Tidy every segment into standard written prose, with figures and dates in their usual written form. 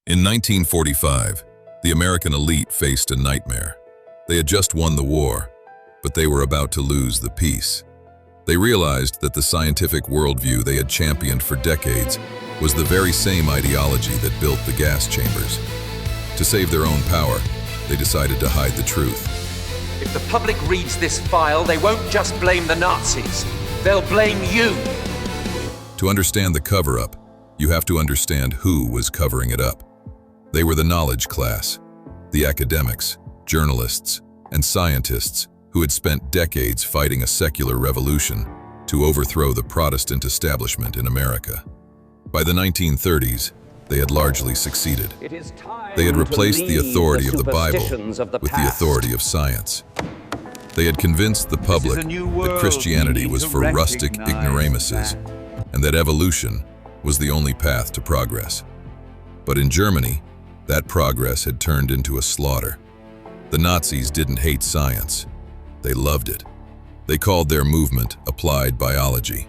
In 1945, the American elite faced a nightmare. They had just won the war, but they were about to lose the peace. They realized that the scientific worldview they had championed for decades was the very same ideology that built the gas chambers. To save their own power, they decided to hide the truth. If the public reads this file, they won't just blame the Nazis. They'll blame you. To understand the cover-up, you have to understand who was covering it up. They were the knowledge class, the academics, journalists, and scientists who had spent decades fighting a secular revolution to overthrow the Protestant establishment in America. By the 1930s, they had largely succeeded. They had replaced the authority of the Bible with the authority of science. They had convinced the public that Christianity was for rustic ignoramuses and that evolution was the only path to progress. But in Germany, that progress had turned into a slaughter. The Nazis didn't hate science. They loved it. They called their movement applied biology.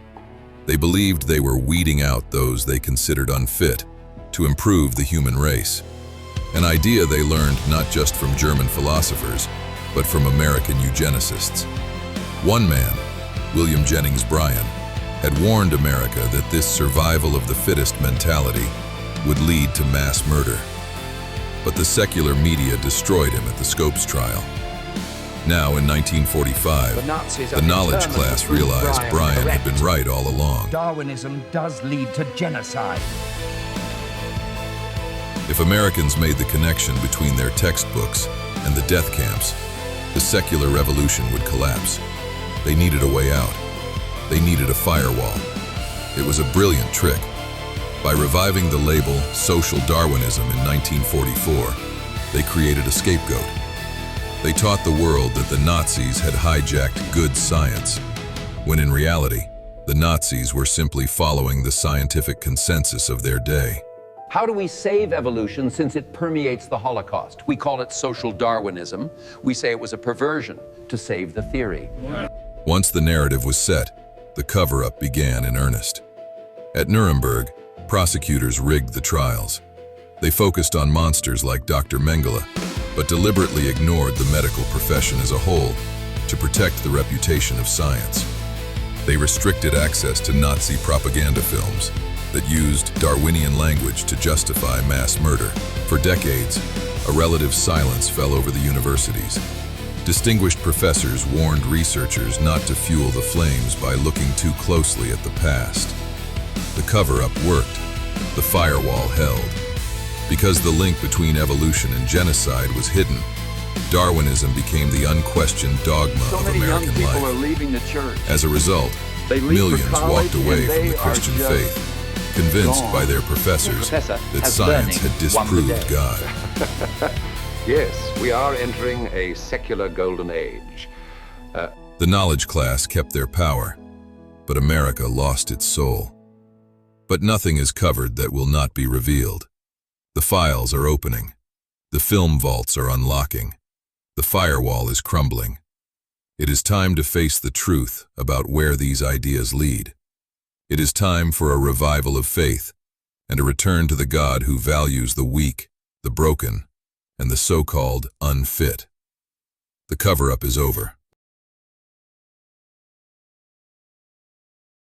They believed they were weeding out those they considered unfit to improve the human race. An idea they learned not just from German philosophers, but from American eugenicists. One man, William Jennings Bryan, had warned America that this survival of the fittest mentality would lead to mass murder. But the secular media destroyed him at the Scopes trial. Now, in 1945, the knowledge class realized Bryan had been right all along. Darwinism does lead to genocide. If Americans made the connection between their textbooks and the death camps, the secular revolution would collapse. They needed a way out. They needed a firewall. It was a brilliant trick. By reviving the label social Darwinism in 1944, they created a scapegoat. They taught the world that the Nazis had hijacked good science, when in reality, the Nazis were simply following the scientific consensus of their day. How do we save evolution since it permeates the Holocaust? We call it social Darwinism. We say it was a perversion to save the theory. Once the narrative was set, the cover-up began in earnest. At Nuremberg, prosecutors rigged the trials. They focused on monsters like Dr. Mengele, but deliberately ignored the medical profession as a whole to protect the reputation of science. They restricted access to Nazi propaganda films that used Darwinian language to justify mass murder. For decades, a relative silence fell over the universities. Distinguished professors warned researchers not to fuel the flames by looking too closely at the past. The cover-up worked. The firewall held. Because the link between evolution and genocide was hidden, Darwinism became the unquestioned dogma of American life. Are leaving the church. As a result, millions walked away from the Christian faith, convinced by their professors that science had disproved God. Yes, we are entering a secular golden age. The knowledge class kept their power, but America lost its soul. But nothing is covered that will not be revealed. The files are opening. The film vaults are unlocking. The firewall is crumbling. It is time to face the truth about where these ideas lead. It is time for a revival of faith and a return to the God who values the weak, the broken, and the so-called unfit. The cover-up is over.